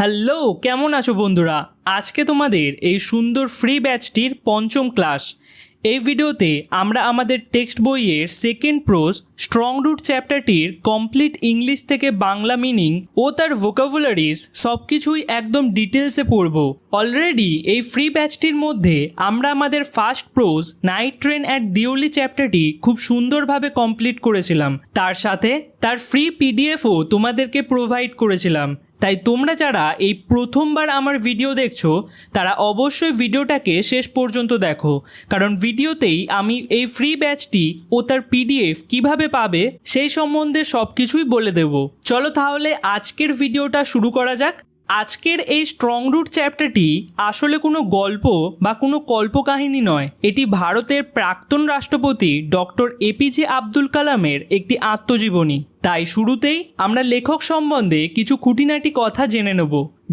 Hello, কেমন আছো বন্ধুরা? আজকে তোমাদের এই সুন্দর ফ্রি ব্যাচটির পঞ্চম ক্লাস। এই ভিডিওতে আমরা আমাদের টেক্সট বইয়ের সেকেন্ড প্রোজ স্ট্রং রুট চ্যাপ্টারটির কমপ্লিট ইংলিশ থেকে বাংলা মিনিং ও তার ভোকাবুলারিজ সব কিছুই একদম ডিটেলসে পড়ব। অলরেডি এই ফ্রি ব্যাচটির মধ্যে আমরা আমাদের first prose night train at Deoli চ্যাপ্টারটি খুব সুন্দরভাবে কমপ্লিট করেছিলাম। তার সাথে তার ফ্রি পিডিএফও তোমাদেরকে প্রোভাইড করেছিলাম। তাই তোমরা যারা এই প্রথমবার আমার ভিডিও দেখছো তারা অবশ্যই ভিডিওটাকে শেষ পর্যন্ত দেখো, কারণ ভিডিওতেই আমি এই ফ্রি ব্যাচটি ও তার পিডিএফ কিভাবে পাবে সেই সম্বন্ধে সব কিছুই বলে দেব। চলো তাহলে আজকের ভিডিওটা শুরু করা যাক। আজকের এই স্ট্রং রুট চ্যাপ্টারটি আসলে কোনো গল্প বা কোনো কল্পকাহিনী নয়, এটি ভারতের প্রাক্তন রাষ্ট্রপতি ডক্টর এপিজে আব্দুল কালামের একটি আত্মজীবনী। তাই শুরুতেই আমরা লেখক সম্বন্ধে কিছু খুঁটিনাটি কথা জেনে নেব।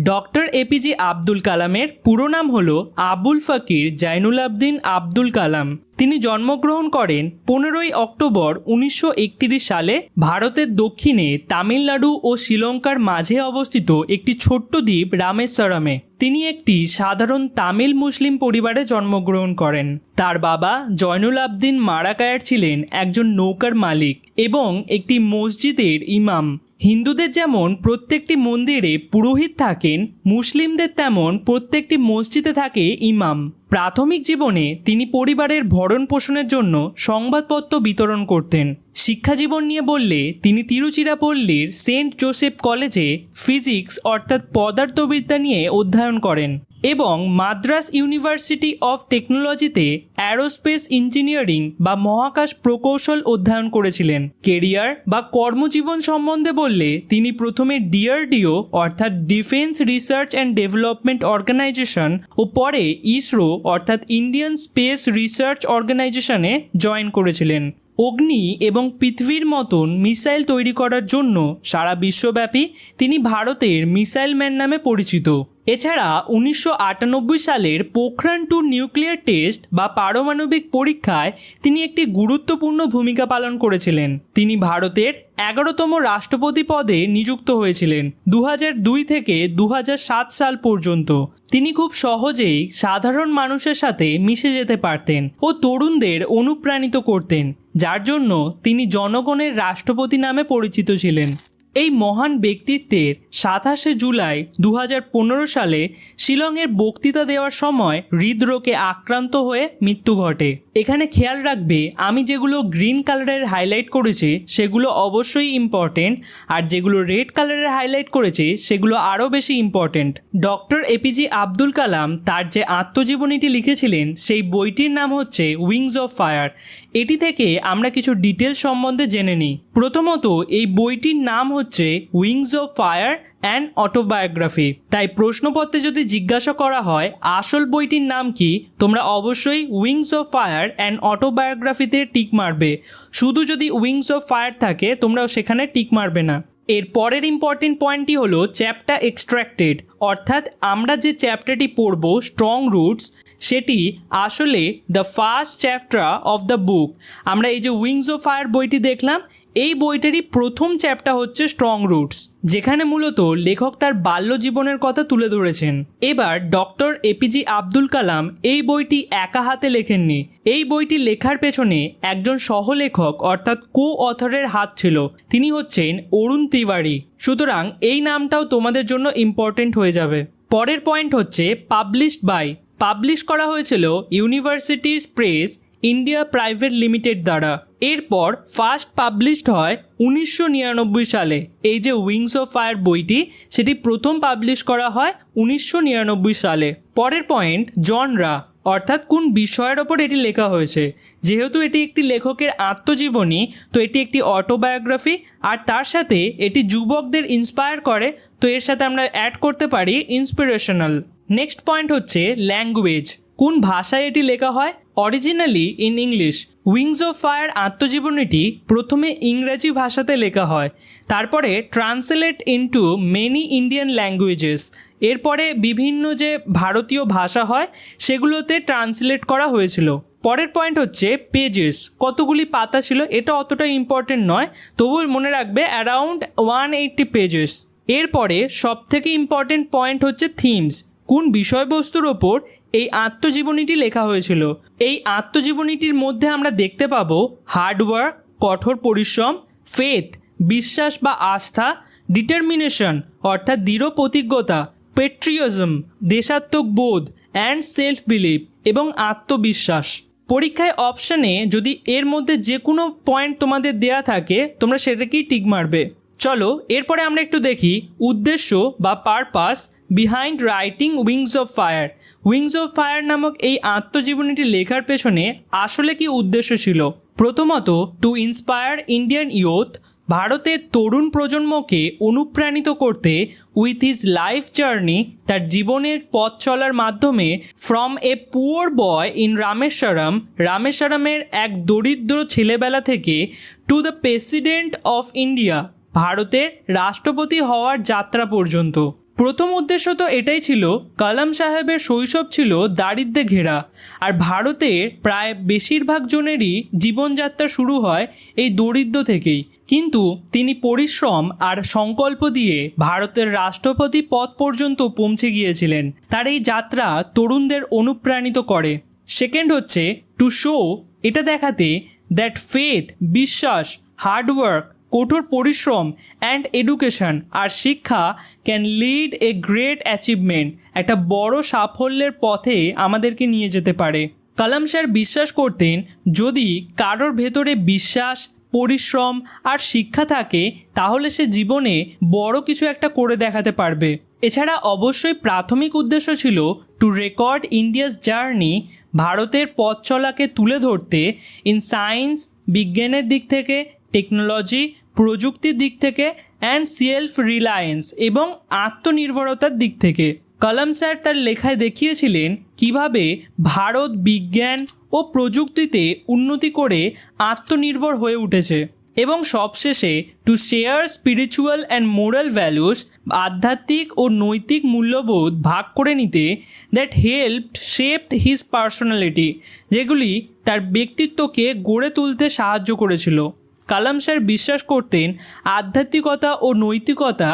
ডক্টর এপিজে আব্দুল কালামের পুরো নাম হলো আবুল ফকির জৈনুল আবদিন আব্দুল কালাম। তিনি জন্মগ্রহণ করেন 15ই অক্টোবর 1931 সালে ভারতের দক্ষিণে তামিলনাড়ু ও শ্রীলঙ্কার মাঝে অবস্থিত একটি ছোট্ট দ্বীপ রামেশ্বরমে। তিনি একটি সাধারণ তামিল মুসলিম পরিবারে জন্মগ্রহণ করেন। তার বাবা জয়নুল আবদিন মারাকায়ার ছিলেন একজন নৌকার মালিক এবং একটি মসজিদের ইমাম। হিন্দুদের যেমন প্রত্যেকটি মন্দিরে পুরোহিত থাকেন, মুসলিমদের তেমন প্রত্যেকটি মসজিদে থাকে ইমাম। প্রাথমিক জীবনে তিনি পরিবারের ভরণ পোষণের জন্য সংবাদপত্র বিতরণ করতেন। শিক্ষাজীবন নিয়ে বললে তিনি তিরুচিরাপল্লীর সেন্ট জোসেফ কলেজে ফিজিক্স অর্থাৎ পদার্থবিদ্যা নিয়ে অধ্যয়ন করেন এবং মাদ্রাস ইউনিভার্সিটি অফ টেকনোলজিতে অ্যারোস্পেস ইঞ্জিনিয়ারিং বা মহাকাশ প্রকৌশল অধ্যয়ন করেছিলেন। কেরিয়ার বা কর্মজীবন সম্বন্ধে বললে তিনি প্রথমে ডিআরডিও অর্থাৎ defence research and development organisation ও পরে ইসরো অর্থাৎ ইন্ডিয়ান স্পেস রিসার্চ অর্গানাইজেশনে জয়েন করেছিলেন। অগ্নি এবং পৃথিবীর মতন মিসাইল তৈরি করার জন্য সারা বিশ্বব্যাপী তিনি ভারতের মিসাইল ম্যান নামে পরিচিত। এছাড়া 1998 সালের পোখরান 2 নিউক্লিয়ার টেস্ট বা পারমাণবিক পরীক্ষায় তিনি একটি গুরুত্বপূর্ণ ভূমিকা পালন করেছিলেন। তিনি ভারতের 11তম রাষ্ট্রপতি পদে নিযুক্ত হয়েছিলেন 2002 থেকে 2007 সাল পর্যন্ত। তিনি খুব সহজেই সাধারণ মানুষের সাথে মিশে যেতে পারতেন ও তরুণদের অনুপ্রাণিত করতেন, যার জন্য তিনি জনগণের রাষ্ট্রপতি নামে পরিচিত ছিলেন। এই মহান ব্যক্তিত্বের 27 জুলাই 2015 সালে শিলংয়ের বক্তৃতা দেওয়ার সময় হৃদরোগে আক্রান্ত হয়ে মৃত্যু ঘটে। এখানে খেয়াল রাখবে, আমি যেগুলো গ্রিন কালারের হাইলাইট করেছি সেগুলো অবশ্যই ইম্পর্টেন্ট, আর যেগুলো রেড কালারের হাইলাইট করেছি সেগুলো আরও বেশি ইম্পর্টেন্ট। ডক্টর এপিজে আব্দুল কালাম তার যে আত্মজীবনীটি লিখেছিলেন সেই বইটির নাম হচ্ছে উইংস অফ ফায়ার। এটি থেকে আমরা কিছু ডিটেলস সম্বন্ধে জেনে নিই। প্রথমত, এই বইটির নাম হচ্ছে wings of fire and autobiography. তাই প্রশ্নপত্রে যদি জিজ্ঞাসা করা হয় আসল বইটির নাম কি, তোমরা অবশ্যই উইংস অফ ফায়ার অ্যান্ড অটোবায়োগ্রাফিতে টিক মারবে। শুধু যদি উইংস অফ ফায়ার থাকে তোমরা সেখানে টিক মারবে না। এর পরের ইম্পর্টেন্ট পয়েন্টটি হলো চ্যাপ্টার এক্সট্র্যাক্টেড, অর্থাৎ আমরা যে চ্যাপ্টারটি পড়ব স্ট্রং রুটস, সেটি আসলে the first chapter of the book. আমরা এই যে উইংস অফ ফায়ার বইটি দেখলাম, এই বইটারই প্রথম চ্যাপ্টার হচ্ছে স্ট্রং রুটস, যেখানে মূলত লেখক তার বাল্য জীবনের কথা তুলে ধরেছেন। এবার ডক্টর এপিজে আব্দুল কালাম এই বইটি একা হাতে লেখেননি। এই বইটি লেখার পেছনে একজন সহলেখক অর্থাৎ কো অথরের হাত ছিল। তিনি হচ্ছেন অরুণ তিওয়ারি। সুতরাং এই নামটাও তোমাদের জন্য ইম্পর্টেন্ট হয়ে যাবে। পরের পয়েন্ট হচ্ছে পাবলিশড বাই। পাবলিশ করা হয়েছিল universities press India private limited দ্বারা। এরপর ফার্স্ট পাবলিশড হয় 1999 সালে। এই যে উইংস অফ ফায়ার বইটি, সেটি প্রথম পাবলিশ করা হয় 1999 সালে। পরের পয়েন্ট জনরা, অর্থাৎ কোন বিষয়ের ওপর এটি লেখা হয়েছে। যেহেতু এটি একটি লেখকের আত্মজীবনী, তো এটি একটি অটোবায়োগ্রাফি, আর তার সাথে এটি যুবকদের ইন্সপায়ার করে, তো এর সাথে আমরা অ্যাড করতে পারি ইন্সপিরেশনাল। নেক্সট পয়েন্ট হচ্ছে ল্যাঙ্গুয়েজ, কোন ভাষায় এটি লেখা হয়। Originally in English. Wings of fire আত্মজীবনীটি প্রথমে ইংরেজি ভাষাতে লেখা হয়, তারপরে translate into many Indian languages. এরপরে বিভিন্ন যে ভারতীয় ভাষা হয় সেগুলোতে ট্রান্সলেট করা হয়েছিল। পরের পয়েন্ট হচ্ছে পেজেস, কতগুলি পাতা ছিল এটা অতটা ইম্পর্টেন্ট নয়, তবুও মনে রাখবে অ্যারাউন্ড 180 পেজেস। এরপরে সবথেকে ইম্পর্টেন্ট পয়েন্ট হচ্ছে থিমস, কোন বিষয়বস্তুর ওপর এই আত্মজীবনীটি লেখা হয়েছিল। এই আত্মজীবনীটির মধ্যে আমরা দেখতে পাবো হার্ডওয়ার্ক, কঠোর পরিশ্রম, ফেথ, বিশ্বাস বা আস্থা, ডিটারমিনেশন অর্থাৎ দৃঢ় প্রতিজ্ঞতা, পেট্রিয়জম দেশাত্মক বোধ, অ্যান্ড সেলফ বিলিভ এবং আত্মবিশ্বাস। পরীক্ষায় অপশানে যদি এর মধ্যে যে কোনো পয়েন্ট তোমাদের দেয়া থাকে তোমরা সেটাকেই টিক মারবে। চলো এরপরে আমরা একটু দেখি উদ্দেশ্য বা purpose behind writing wings of fire. Wings of fire নামক এই আত্মজীবনীটি লেখার পেছনে আসলে কি উদ্দেশ্য ছিল। প্রথমত, টু ইন্সপায়ার ইন্ডিয়ান ইয়ুথ, ভারতের তরুণ প্রজন্মকে অনুপ্রাণিত করতে উইথ হিজ লাইফ জার্নি, তার জীবনের পথ চলার মাধ্যমে from a poor boy in রামেশ্বরমের এক দরিদ্র ছেলেবেলা থেকে to the president of India, ভারতের রাষ্ট্রপতি হওয়ার যাত্রা পর্যন্ত। প্রথম উদ্দেশ্য তো এটাই ছিল, কালাম সাহেবের শৈশব ছিল দারিদ্র্যে ঘেরা, আর ভারতের প্রায় বেশিরভাগ জনেরই জীবনযাত্রা শুরু হয় এই দরিদ্র থেকেই। কিন্তু তিনি পরিশ্রম আর সংকল্প দিয়ে ভারতের রাষ্ট্রপতি পদ পর্যন্ত পৌঁছে গিয়েছিলেন। তার এই যাত্রা তরুণদের অনুপ্রাণিত করে। সেকেন্ড হচ্ছে টু শো, এটা দেখাতে দ্যাট ফেথ, বিশ্বাস, হার্ডওয়ার্ক, কঠোর পরিশ্রম অ্যান্ড এডুকেশন আর শিক্ষা can lead a great achievement, একটা বড় সাফল্যের পথে আমাদেরকে নিয়ে যেতে পারে। কালাম স্যার বিশ্বাস করতেন যদি কারোর ভেতরে বিশ্বাস, পরিশ্রম আর শিক্ষা থাকে তাহলে সে জীবনে বড় কিছু একটা করে দেখাতে পারবে। এছাড়া অবশ্যই প্রাথমিক উদ্দেশ্য ছিল টু রেকর্ড ইন্ডিয়াস জার্নি, ভারতের পথ চলাকে তুলে ধরতে ইন সায়েন্স, বিজ্ঞানের দিক থেকে, টেকনোলজি, প্রযুক্তির দিক থেকে, অ্যান্ড সেলফ রিলায়েন্স এবং আত্মনির্ভরতার দিক থেকে। কালাম স্যার তার লেখায় দেখিয়েছিলেন কিভাবে ভারত বিজ্ঞান ও প্রযুক্তিতে উন্নতি করে আত্মনির্ভর হয়ে উঠেছে। এবং সবশেষে to share spiritual and moral values, আধ্যাত্মিক ও নৈতিক মূল্যবোধ ভাগ করে নিতে, that helped shaped his personality, যেগুলি তার ব্যক্তিত্বকে গড়ে তুলতে সাহায্য করেছিল। কালাম স্যার বিশ্বাস করতেন আধ্যাত্মিকতা ও নৈতিকতা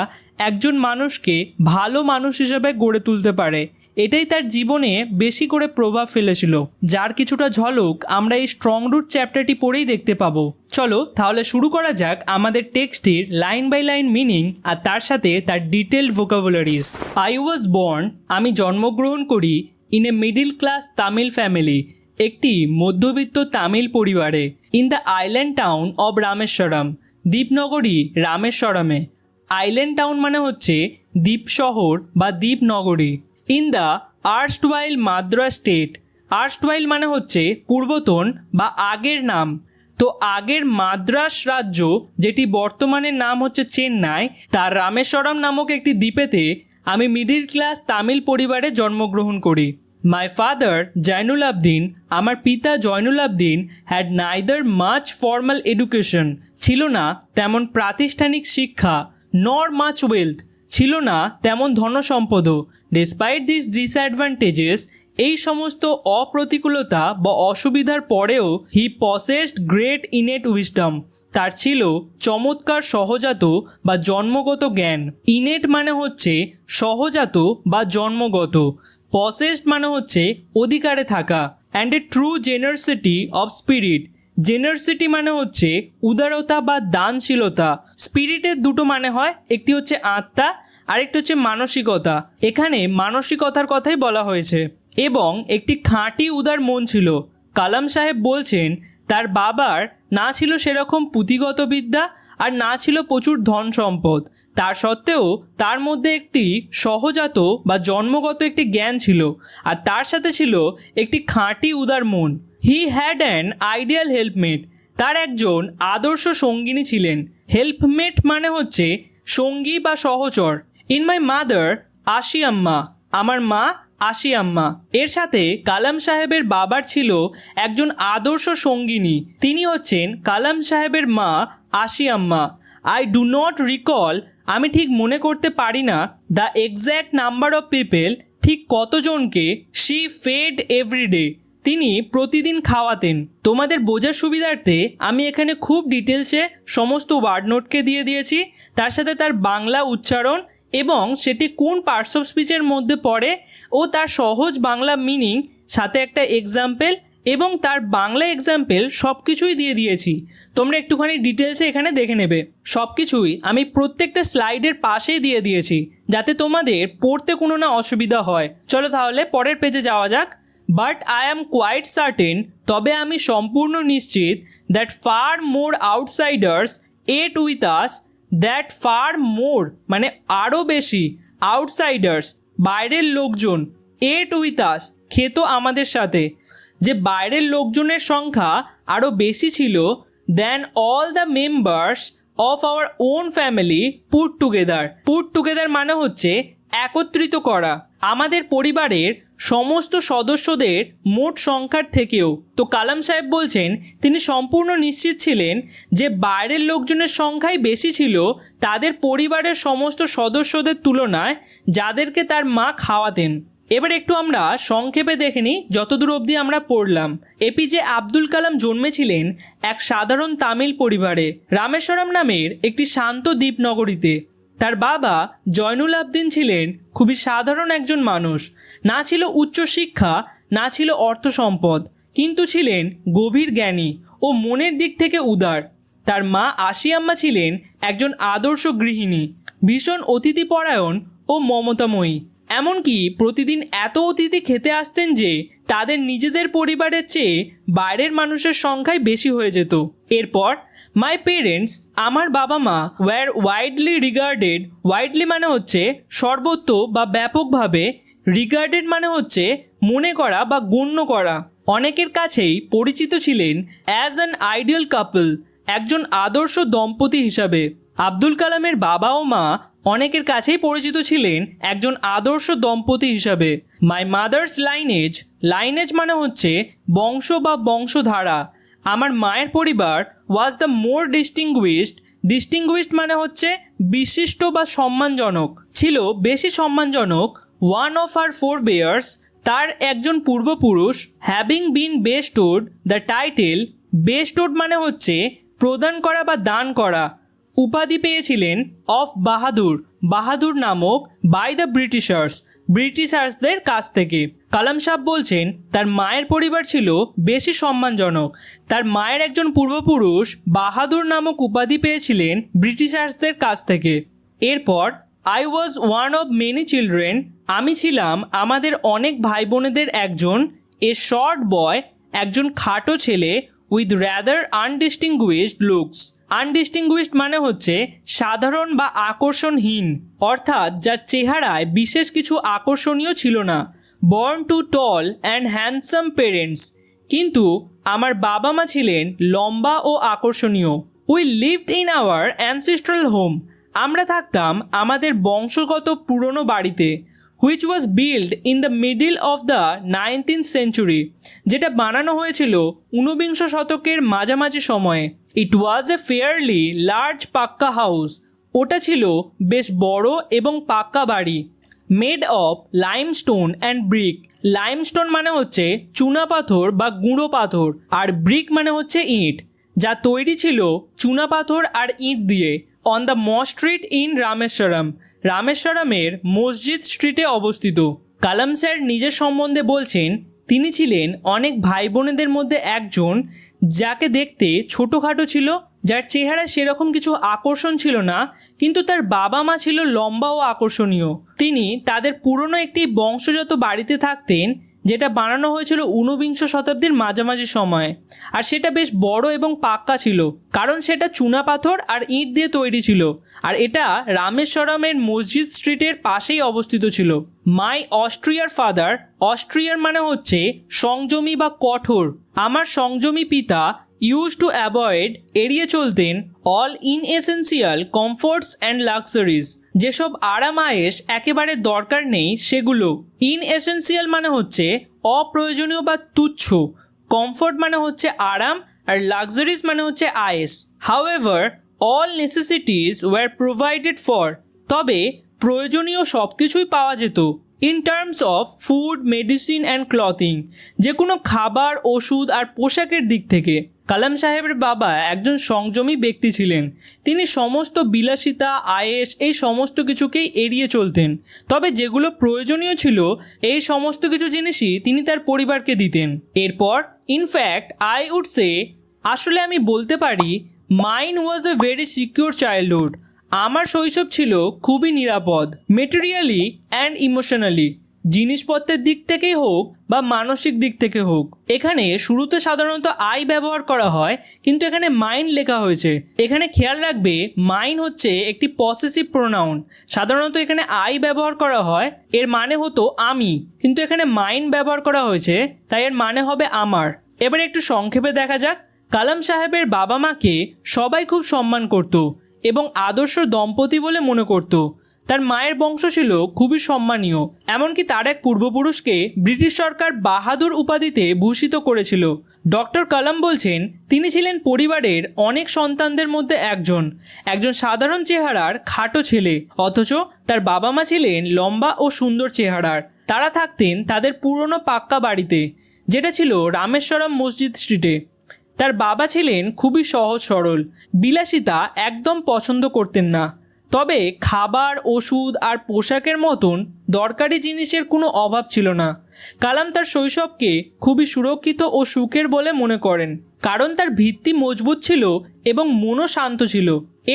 একজন মানুষকে ভালো মানুষ হিসেবে গড়ে তুলতে পারে। এটাই তার জীবনে বেশি করে প্রভাব ফেলেছিল, যার কিছুটা ঝলক আমরা এই স্ট্রং রুট চ্যাপ্টারটি পড়েই দেখতে পাবো। চলো তাহলে শুরু করা যাক আমাদের টেক্সটির লাইন বাই লাইন মিনিং আর তার সাথে তার detailed vocabularies. I was born, আমি জন্মগ্রহণ করি, in a middle class Tamil family, একটি মধ্যবিত্ত তামিল পরিবারে, in the island town of Rameswaram, দ্বীপনগরী রামেশ্বরমে। আইল্যান্ড টাউন মানে হচ্ছে দ্বীপ শহর বা দ্বীপনগরী। In the erstwhile Madras state, erstwhile মানে হচ্ছে পূর্বতন বা আগের নাম। তো আগের মাদ্রাস রাজ্য, যেটি বর্তমানের নাম হচ্ছে চেন্নাই, তার রামেশ্বরম নামক একটি দ্বীপেতে আমি মিডিল ক্লাস তামিল পরিবারে জন্মগ্রহণ করি। মাই ফাদার জয়নুল আবদিন, আমার পিতা Jainulabdeen, had neither much formal education, ছিল না তেমন প্রাতিষ্ঠানিক শিক্ষা, নর মাচ ওয়েলথ, ছিল না তেমন ধনসম্পদও। ডিসপাইট দিস ডিসঅ্যাডভান্টেজেস, এই সমস্ত অপ্রতিকূলতা বা অসুবিধার পরেও হি পসেসড গ্রেট ইনেট উইজডম, তার ছিল চমৎকার সহজাত বা জন্মগত জ্ঞান। ইনেট মানে হচ্ছে সহজাত বা জন্মগত, পসেসড মানে হচ্ছে অধিকারে থাকা, and a true generosity of spirit, generosity মানে হচ্ছে উদারতা বা দানশীলতা। স্পিরিটের দুটো মানে হয়, একটি হচ্ছে আত্মা, আরেকটি হচ্ছে মানসিকতা। এখানে মানসিকতার কথাই বলা হয়েছে। এবং একটি খাঁটি উদার মন ছিল। কালাম সাহেব বলছেন তার বাবার না ছিল সেরকম পুঁথিগত বিদ্যা আর না ছিল প্রচুর ধন সম্পদ, তার সত্ত্বেও তার মধ্যে একটি সহজাত বা জন্মগত একটি জ্ঞান ছিল, আর তার সাথে ছিল একটি খাঁটি উদার মন। He had an ideal helpmate, তার একজন আদর্শ সঙ্গিনী ছিলেন। হেল্পমেট মানে হচ্ছে সঙ্গী বা সহচর। ইন মাই মাদার আশি আম্মা, আমার মা আশি আম্মা। এর সাথে কালাম সাহেবের বাবার ছিল একজন আদর্শ সঙ্গিনী, তিনি হচ্ছেন কালাম সাহেবের মা আশি আম্মা। আই ডু নট রিকল, আমি ঠিক মনে করতে পারি না, the exact number of people, ঠিক কতজনকে শি ফেড এভরিডে, তিনি প্রতিদিন খাওয়াতেন। তোমাদের বোঝার সুবিধার্থে আমি এখানে খুব ডিটেলসে সমস্ত ওয়ার্ড নোটকে দিয়ে দিয়েছি, তার সাথে তার বাংলা উচ্চারণ এবং সেটি কোন পার্টস অফ স্পিচের মধ্যে পড়ে ও তার সহজ বাংলা মিনিং, সাথে একটা এক্সাম্পল এবং তার বাংলা এক্সাম্পল সব কিছুই দিয়ে দিয়েছি। তোমরা একটুখানি ডিটেলসে এখানে দেখে নেবে। সব কিছুই আমি প্রত্যেকটা স্লাইডের পাশেই দিয়ে দিয়েছি, যাতে তোমাদের পড়তে কোনো না অসুবিধা হয়। চলো তাহলে পরের পেজে যাওয়া যাক। But I am quite certain, তবে আমি সম্পূর্ণ নিশ্চিত, that far more outsiders ate with us, that far more মানে আরও বেশি, আউটসাইডার্স বাইরের লোকজন, এট উইথ আস খেত আমাদের সাথে, যে বাইরের লোকজনের সংখ্যা আরও বেশি ছিল, than all the members of our own family put together মানে হচ্ছে একত্রিত করা, আমাদের পরিবারের সমস্ত সদস্যদের মোট সংখ্যার থেকেও। তো কালাম সাহেব বলছেন তিনি সম্পূর্ণ নিশ্চিত ছিলেন যে বাইরের লোকজনের সংখ্যাই বেশি ছিল তাদের পরিবারের সমস্ত সদস্যদের তুলনায়, যাদেরকে তার মা খাওয়াতেন। এবার একটু আমরা সংক্ষেপে দেখে নিই যতদূর অবধি আমরা পড়লাম। এপিজে আব্দুল কালাম জন্মেছিলেন এক সাধারণ তামিল পরিবারে, রামেশ্বরম নামের একটি শান্ত দ্বীপনগরীতে। তার বাবা জয়নুল আবদিন ছিলেন খুবই সাধারণ একজন মানুষ। না ছিল উচ্চশিক্ষা, না ছিল অর্থ সম্পদ, কিন্তু ছিলেন গভীর জ্ঞানী ও মনের দিক থেকে উদার। তার মা আশিয়াম্মা ছিলেন একজন আদর্শ গৃহিণী, ভীষণ অতিথিপরায়ণ ও মমতাময়ী। এমনকি প্রতিদিন এত অতিথি খেতে আসতেন যে তাদের নিজেদের পরিবারের চেয়ে বাইরের মানুষের সংখ্যাই বেশি হয়ে যেত। এরপর মাই পেরেন্টস, আমার বাবা মা, ওয়্যার ওয়াইডলি রিগার্ডেড, ওয়াইডলি মানে হচ্ছে সর্বত্র বা ব্যাপকভাবে, রিগার্ডেড মানে হচ্ছে মনে করা বা গণ্য করা, অনেকের কাছেই পরিচিত ছিলেন অ্যাজ অ্যান আইডিয়াল কাপল, একজন আদর্শ দম্পতি হিসাবে। আব্দুল কালামের বাবা ও মা অনেকের কাছেই পরিচিত ছিলেন একজন আদর্শ দম্পতি হিসাবে। মাই মাদার্স লাইনেজ মানে হচ্ছে বংশ বা বংশধারা। আমার মায়ের পরিবার ওয়াজ দ্য মোর ডিস্টিংগুইশড মানে হচ্ছে বিশিষ্ট বা সম্মানজনক, ছিল বেশি সম্মানজনক। ওয়ান অফ আর ফোরবেয়ার্স, তার একজন পূর্বপুরুষ, হ্যাভিং বিন বেস্টোড দ্য টাইটেল, বেস্টোড মানে হচ্ছে প্রদান করা বা দান করা, উপাধি পেয়েছিলেন অফ বাহাদুর নামক, বাই দ্য ব্রিটিশার্সদের কাছ থেকে। কালাম সাহেব বলছেন তার মায়ের পরিবার ছিল বেশি সম্মানজনক। তার মায়ের একজন পূর্বপুরুষ বাহাদুর নামক উপাধি পেয়েছিলেন ব্রিটিশার্সদের কাছ থেকে। এরপর I was one of many children, আমি ছিলাম আমাদের অনেক ভাই বোনেদের একজন। এ শর্ট বয়, একজন খাটো ছেলে, with rather undistinguished looks, undistinguished মানে হচ্ছে সাধারণ বা আকর্ষণহীন, অর্থাৎ যার চেহারায় বিশেষ কিছু আকর্ষণীয় ছিল না। Born to tall and handsome parents, কিন্তু আমার বাবা মা ছিলেন লম্বা ও আকর্ষণীয়। We lived in our ancestral home, আমরা থাকতাম আমাদের বংশগত পুরনো বাড়িতে। Which was build in the middle of the 19th century, যেটা বানানো হয়েছিল 19 শতকের মাঝামাঝি সময়ে। ইট ওয়াজ এ ফেয়ারলি লার্জ পাক্কা হাউস, ওটা ছিল বেশ বড় এবং পাক্কা বাড়ি। Made of limestone and brick, limestone মানে হচ্ছে চুনাপাথর বা গুঁড়ো পাথর, আর ব্রিক মানে হচ্ছে ইট, যা তৈরি ছিল চুনাপাথর আর ইট দিয়ে। On the mosque street in রামেশ্বরমের মসজিদ স্ট্রিটে অবস্থিত। কালাম স্যার নিজের সম্বন্ধে বলছেন তিনি ছিলেন অনেক ভাই বোনেদের মধ্যে একজন, যাকে দেখতে ছোটোখাটো ছিল, যার চেহারা সেরকম কিছু আকর্ষণ ছিল না, কিন্তু তার বাবা মা ছিল লম্বা ও আকর্ষণীয়। তিনি তাদের পুরনো একটি বংশজাত বাড়িতে থাকতেন, যেটা বানানো হয়েছিল 19 শতাব্দীর মাঝামাঝি সময়ে, আর সেটা বেশ বড় এবং পাক্কা ছিল, কারণ সেটা চুনাপাথর আর ইট দিয়ে তৈরি ছিল, আর এটা রামেশ্বরমের মসজিদ স্ট্রিটের পাশেই অবস্থিত ছিল। মাই অস্ট্রিয়ার ফাদার, অস্ট্রিয়ার মানে হচ্ছে সংযমী বা কঠোর, আমার সংযমী পিতা ইউজ টু অ্যাভয়েড, এড়িয়ে চলতেন, অল ইনএসেন্সিয়াল কমফোর্টস অ্যান্ড লাক্সারিজ, যেসব আরাম আয়েশ একেবারে দরকার নেই সেগুলো। ইনএসেন্সিয়াল মানে হচ্ছে অপ্রয়োজনীয় বা তুচ্ছ, কমফোর্ট মানে হচ্ছে আরাম, আর লাক্সারিজ মানে হচ্ছে আয়েশ। However all necessities were provided for, তবে প্রয়োজনীয় সব কিছুই পাওয়া যেত। In terms of food, medicine and clothing, যে কোনো খাবার, ওষুধ আর পোশাকের দিক থেকে কালাম সাহেবের বাবা একজন সংযমী ব্যক্তি ছিলেন। তিনি সমস্ত বিলাসিতা, আয়েশ এই সমস্ত কিছুকেই এড়িয়ে চলতেন। তবে যেগুলো প্রয়োজনীয় ছিল এই সমস্ত কিছু জিনিসই তিনি তার পরিবারকে দিতেন। এরপর ইনফ্যাক্ট আই উড সে, আসলে আমি বলতে পারি, mine was a very secure childhood. আমার শৈশব ছিল খুবই নিরাপদ, মেটেরিয়ালি অ্যান্ড ইমোশনালি, জিনিসপত্রের দিক থেকেই হোক বা মানসিক দিক থেকে হোক। এখানে শুরুতে সাধারণত আই ব্যবহার করা হয়, কিন্তু এখানে মাইন্ড লেখা হয়েছে। এখানে খেয়াল রাখবে মাইন্ড হচ্ছে একটি পসেসিভ প্রোনাউন। সাধারণত এখানে আই ব্যবহার করা হয়, এর মানে হতো আমি, কিন্তু এখানে মাইন্ড ব্যবহার করা হয়েছে, তাই এর মানে হবে আমার। এবার একটু সংক্ষেপে দেখা যাক। কালাম সাহেবের বাবা মাকে সবাই খুব সম্মান করত এবং আদর্শ দম্পতি বলে মনে করত। তার মায়ের বংশ ছিল খুবই সম্মানীয়, এমনকি তার এক পূর্বপুরুষকে ব্রিটিশ সরকার বাহাদুর উপাধিতে ভূষিত করেছিল। ডক্টর কালাম বলছেন তিনি ছিলেন পরিবারের অনেক সন্তানদের মধ্যে একজন সাধারণ চেহারার খাটো ছেলে, অথচ তার বাবা মা ছিলেন লম্বা ও সুন্দর চেহারার। তারা থাকতেন তাদের পুরনো পাক্কা বাড়িতে, যেটা ছিল রামেশ্বরম মসজিদ স্ট্রিটে। তার বাবা ছিলেন খুবই সহজ সরল, বিলাসিতা একদম পছন্দ করতেন না। তবে খাবার, ওষুধ আর পোশাকের মতন দরকারি জিনিসের কোনো অভাব ছিল না। কালাম তার শৈশবকে খুবই সুরক্ষিত ও সুখের বলে মনে করেন, কারণ তার ভিত্তি মজবুত ছিল এবং মনও শান্ত ছিল।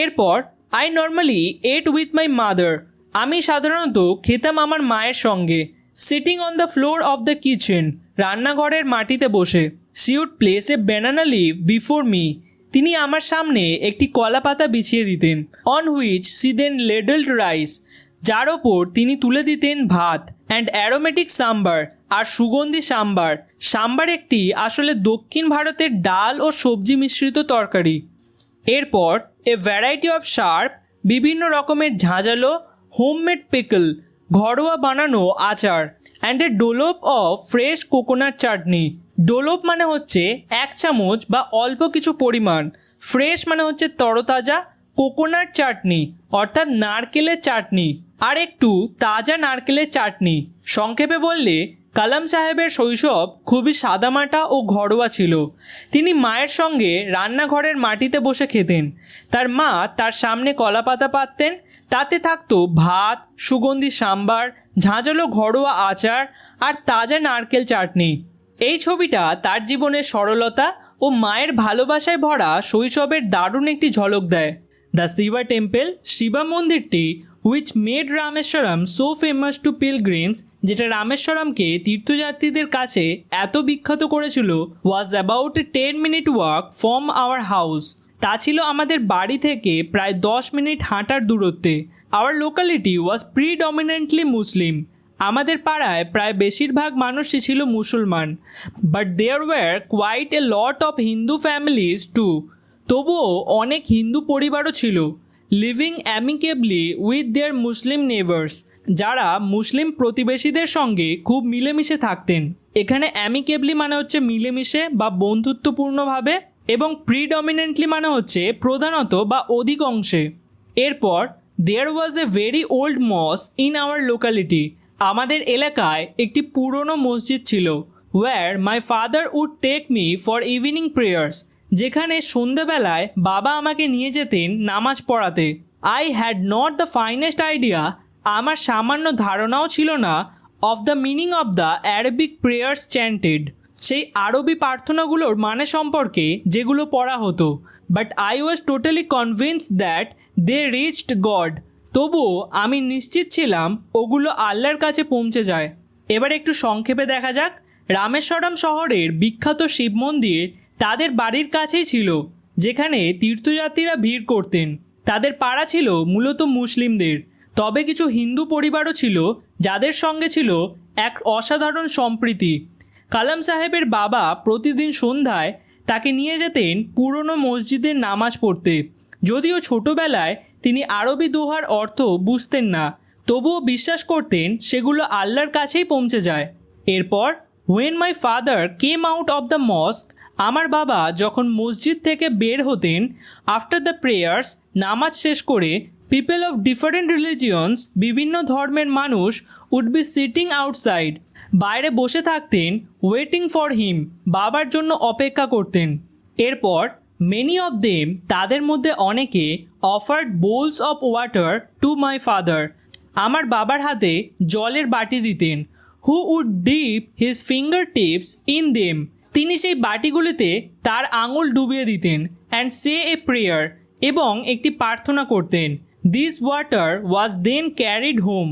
এরপর I normally ate with my mother, আমি সাধারণত খেতাম আমার মায়ের সঙ্গে। Sitting on the floor of the kitchen, রান্নাঘরের মাটিতে বসে। She would place a banana leaf before me, তিনি আমার সামনে একটি কলা পাতা বিছিয়ে দিতেন। On which she then ladled rice, যার ওপর তিনি তুলে দিতেন ভাত। অ্যান্ড অ্যারোমেটিক সাম্বার, আর সুগন্ধি সাম্বার। সাম্বার একটি আসলে দক্ষিণ ভারতের ডাল ও সবজি মিশ্রিত তরকারি। এরপর এ ভ্যারাইটি অফ শার্প, বিভিন্ন রকমের ঝাঁঝালো হোমমেড পিকল, ঘরোয়া বানানো আচার। And a dollop of fresh coconut chutney. Dollop মানে হচ্ছে 1 চামচ বা অল্প কিছু পরিমাণ, ফ্রেশ মানে হচ্ছে তরতাজা, কোকোনাট চাটনি অর্থাৎ নারকেলের চাটনি, আর একটু তাজা নারকেলের চাটনি। সংক্ষেপে বললে কালাম সাহেবের শৈশব খুবই সাদামাটা ও ঘরোয়া ছিল। তিনি মায়ের সঙ্গে রান্নাঘরের মাটিতে বসে খেতেন। তার মা তার সামনে কলাপাতা পাততেন, তাতে থাকতো ভাত, সুগন্ধি সাম্বার, ঝাঁঝালো ঘরোয়া আচার আর তাজা নারকেল চাটনি। এই ছবিটা তার জীবনের সরলতা ও মায়ের ভালোবাসায় ভরা শৈশবের দারুণ একটি ঝলক দেয়। দ্য শিবা টেম্পল, শিবা মন্দিরটি, which made Rameswaram so famous to pilgrims, যেটা রামেশ্বরমকে তীর্থযাত্রীদের কাছে এত বিখ্যাত করেছিল, was about a 10 minute walk from our house, তা ছিল আমাদের বাড়ি থেকে প্রায় 10 মিনিট হাঁটার দূরত্বে। Our locality was predominantly Muslim, আমাদের পাড়ায় প্রায় বেশিরভাগ মানুষই ছিল মুসলমান। But there were quite a lot of Hindu families too, তবুও অনেক হিন্দু পরিবারও ছিল। Living amicably with their Muslim neighbours, যারা মুসলিম প্রতিবেশীদের সঙ্গে খুব মিলেমিশে থাকতেন। এখানে অ্যামিকেবলি মানে হচ্ছে মিলেমিশে বা বন্ধুত্বপূর্ণভাবে, এবং প্রিডমিনেন্টলি মানে হচ্ছে প্রধানত বা অধিকাংশে। এরপর there was a very old mosque in our locality, আমাদের এলাকায় একটি পুরনো মসজিদ ছিল। Where my father would take me for evening prayers, যেখানে সন্ধ্যেবেলায় বাবা আমাকে নিয়ে যেতেন নামাজ পড়াতে। I had not the faintest idea, আমার সামান্য ধারণাও ছিল না, of the meaning of the Arabic prayers chanted, সেই আরবি প্রার্থনাগুলোর মানে সম্পর্কে যেগুলো পড়া হতো। But I was totally convinced that they reached god, তবুও আমি নিশ্চিত ছিলাম ওগুলো আল্লাহর কাছে পৌঁছে যায়। এবার একটু সংক্ষেপে দেখা যাক। রামেশ্বরম শহরের বিখ্যাত শিব মন্দির তাদের বাড়ির কাছেই ছিল, যেখানে তীর্থযাত্রীরা ভিড় করতেন। তাদের পাড়া ছিল মূলত মুসলিমদের, তবে কিছু হিন্দু পরিবারও ছিল যাদের সঙ্গে ছিল এক অসাধারণ সম্প্রীতি। কালাম সাহেবের বাবা প্রতিদিন সন্ধ্যায় তাকে নিয়ে যেতেন পুরনো মসজিদের নামাজ পড়তে। যদিও ছোটবেলায় তিনি আরবি দোহার অর্থ বুঝতেন না, তবুও বিশ্বাস করতেন সেগুলো আল্লাহর কাছেই পৌঁছে যায়। এরপর when my father came out of the mosque, আমার বাবা যখন মসজিদ থেকে বের হতেন, আফটার দ্য প্রেয়ার্স, নামাজ শেষ করে, পিপল অফ ডিফারেন্ট রিলিজিয়ন্স, বিভিন্ন ধর্মের মানুষ, উড বি সিটিং আউটসাইড, বাইরে বসে থাকতেন, ওয়েটিং ফর হিম, বাবার জন্য অপেক্ষা করতেন। এরপর মেনি অফ দেম, তাদের মধ্যে অনেকে, offered bowls of water to my father, আমার বাবার হাতে জলের বাটি দিতেন। Who would dip his finger tips in them, তিনি সেই বাটিগুলিতে তার আঙুল ডুবিয়ে দিতেন। অ্যান্ড সে এ প্রেয়ার, এবং একটি প্রার্থনা করতেন। This water was then carried home,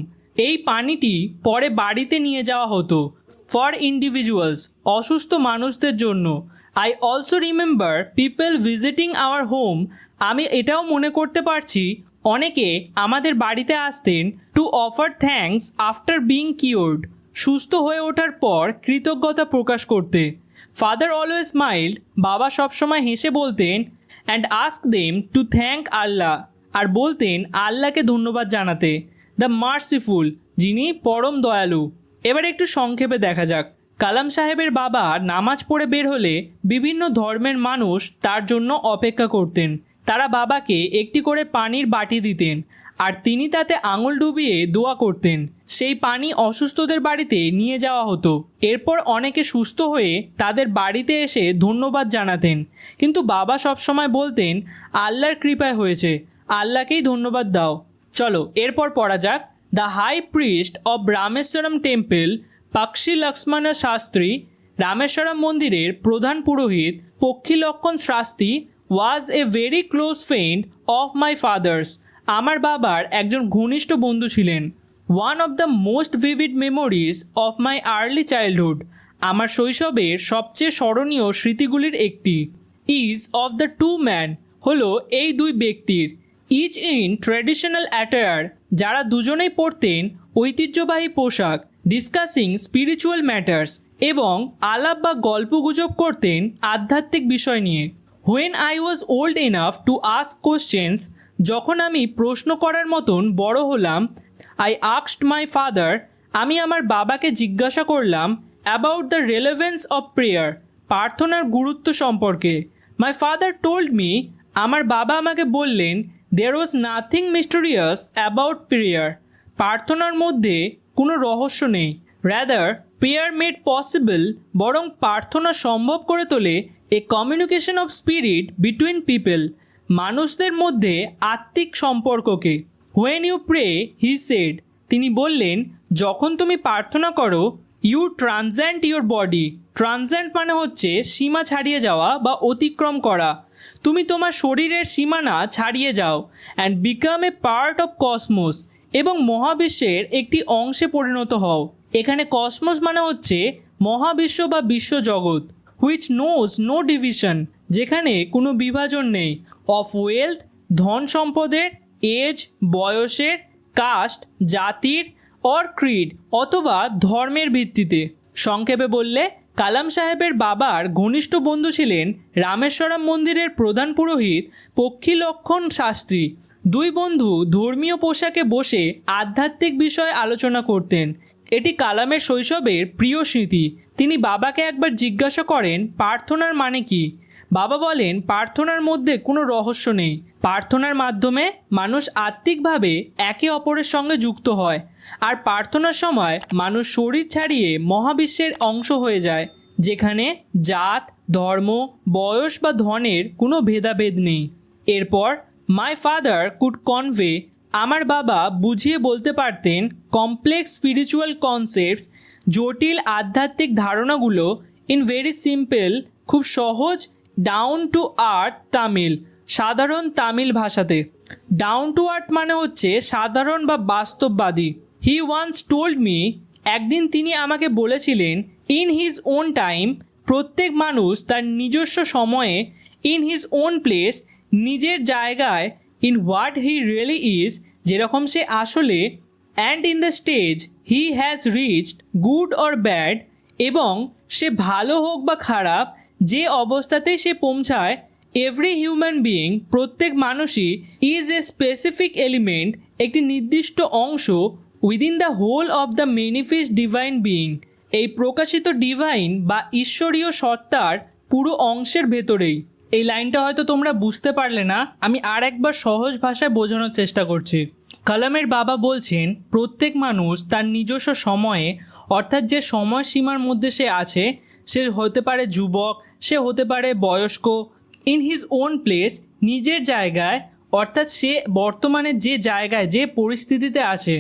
এই পানিটি পরে বাড়িতে নিয়ে যাওয়া হতো। ফর ইন্ডিভিজুয়ালস, অসুস্থ মানুষদের জন্য। I also remember people visiting our home, আমি এটাও মনে করতে পারছি অনেকে আমাদের বাড়িতে আসতেন। To offer thanks after being cured, সুস্থ হয়ে ওঠার পর কৃতজ্ঞতা প্রকাশ করতে। ফাদার অলওয়েজ স্মাইল্ড, বাবা সবসময় হেসে বলতেন। And ask them to thank Allah, আর বলতেন আল্লাহকে ধন্যবাদ জানাতে। দ্য মার্সিফুল, যিনি পরম দয়ালু। এবার একটু সংক্ষেপে দেখা যাক। কালাম সাহেবের বাবা নামাজ পড়ে বের হলে বিভিন্ন ধর্মের মানুষ তার জন্য অপেক্ষা করতেন। তারা বাবাকে একটি করে পানির বাটি দিতেন, আর তিনি তাতে আঙুল ডুবিয়ে দোয়া করতেন। সেই পানি অসুস্থদের বাড়িতে নিয়ে যাওয়া হতো। এরপর অনেকে সুস্থ হয়ে তাদের বাড়িতে এসে ধন্যবাদ জানাতেন, কিন্তু বাবা সবসময় বলতেন আল্লাহর কৃপায় হয়েছে, আল্লাহকেই ধন্যবাদ দাও। চলো এরপর পড়া যাক। The high priest of Rameswaram temple Pakshi Lakshmana Sastry, Rameswaram মন্দিরের প্রধান পুরোহিত Pakshi Lakshmana Sastry was a very close friend of my father's, আমার বাবার একজন ঘনিষ্ঠ বন্ধু ছিলেন। One of the most vivid memories of my early childhood, আমার শৈশবের সবচেয়ে স্মরণীয় স্মৃতিগুলির একটি। Is of the two man, হলো এই দুই ব্যক্তির। ইচ ইন ট্র্যাডিশনাল অ্যাটায়ার, যারা দুজনেই পরতেন ঐতিহ্যবাহী পোশাক। ডিসকাসিং স্পিরিচুয়াল ম্যাটার্স, এবং আলাপ বা গল্পগুজব করতেন আধ্যাত্মিক বিষয় নিয়ে। When I was old enough to ask questions, যখন আমি প্রশ্ন করার মতন বড় হলাম। আই আস্কড মাই ফাদার, আমি আমার বাবাকে জিজ্ঞাসা করলাম। About the relevance of prayer, প্রার্থনার গুরুত্ব সম্পর্কে। মাই ফাদার টোল্ড মি, আমার বাবা আমাকে বললেন। There was nothing mysterious about prayer, প্রার্থনার মধ্যে কোনো রহস্য নেই। রাদার প্রেয়ার মেড পসিবল, বরং প্রার্থনা সম্ভব করে তোলে a communication of spirit between people, মানুষদের মধ্যে আত্মিক সম্পর্ককে। When you pray, he said, তিনি বললেন, যখন তুমি প্রার্থনা করো, you transcend your body, transcend মানে হচ্ছে সীমা ছাড়িয়ে যাওয়া বা অতিক্রম করা। তুমি তোমার শরীরের সীমানা ছাড়িয়ে যাও। And become a part of Cosmos, এবং মহাবিশ্বের একটি অংশে পরিণত হও। এখানে কসমোস মানে হচ্ছে মহাবিশ্ব বা বিশ্বজগৎ। হুইচ নোজ নো ডিভিশন, যেখানে কোনো বিভাজন নেই। অফ ওয়েলথ, ধন সম্পদের, এজ, বয়সের, কাস্ট, জাতির, অর ক্রিড, অথবা ধর্মের ভিত্তিতে। সংক্ষেপে বললে, কালাম সাহেবের বাবার ঘনিষ্ঠ বন্ধু ছিলেন রামেশ্বরম মন্দিরের প্রধান পুরোহিত পক্ষী লক্ষণ শাস্ত্রী। দুই বন্ধু ধর্মীয় পোশাকে বসে আধ্যাত্মিক বিষয়ে আলোচনা করতেন। এটি কালামের শৈশবের প্রিয় স্মৃতি। তিনি বাবাকে একবার জিজ্ঞাসা করেন প্রার্থনার মানে কি। বাবা বলেন, প্রার্থনার মধ্যে কোনো রহস্য নেই। প্রার্থনার মাধ্যমে মানুষ আত্মিকভাবে একে অপরের সঙ্গে যুক্ত হয়, আর প্রার্থনার সময় মানুষ শরীর ছাড়িয়ে মহাবিশ্বের অংশ হয়ে যায়, যেখানে জাত, ধর্ম, বয়স বা ধনের কোনো ভেদাভেদ নেই। এরপর মাই ফাদার কুড কনভে, আমার বাবা বুঝিয়ে বলতে পারতেন কমপ্লেক্স স্পিরিচুয়াল কনসেপ্টস, জটিল আধ্যাত্মিক ধারণাগুলো ইন ভেরি সিম্পল, খুব সহজ, ডাউন টু আর্থ তামিল, সাধারণ তামিল ভাষাতে। ডাউন টু আর্থ মানে হচ্ছে সাধারণ বা বাস্তববাদী। হি ওয়ান্স টোল্ড মি, একদিন তিনি আমাকে বলেছিলেন, ইন হিজ ওন টাইম, প্রত্যেক মানুষ তার নিজস্ব সময়ে, ইন হিজ ওন প্লেস, নিজের জায়গায়, in what he really is, যেরকম সে আসলে, and in the stage he has reached, good or bad, এবং সে ভালো হোক বা খারাপ, যে অবস্থাতেই সে পৌঁছায়। এভরি হিউম্যান বিইং, প্রত্যেক মানুষই, ইজ এ স্পেসিফিক এলিমেন্ট, একটি নির্দিষ্ট অংশ, within the whole of the manifest divine being, এই প্রকাশিত ডিভাইন বা ঈশ্বরীয় সত্তার পুরো অংশের ভেতরেই। এই লাইনটা হয়তো তোমরা বুঝতে পারলে না, আমি আর একবার সহজ ভাষায় বোঝানোর চেষ্টা করছি। কালামের বাবা বলছেন প্রত্যেক মানুষ তার নিজস্ব সময়ে, অর্থাৎ যে সময়সীমার মধ্যে সে আছে, সে হতে পারে যুবক, সে হতে পারে বয়স্ক, ইন হিজ ওন প্লেস, নিজের জায়গায়, অর্থাৎ সে বর্তমানে যে জায়গায় যে পরিস্থিতিতে আছে,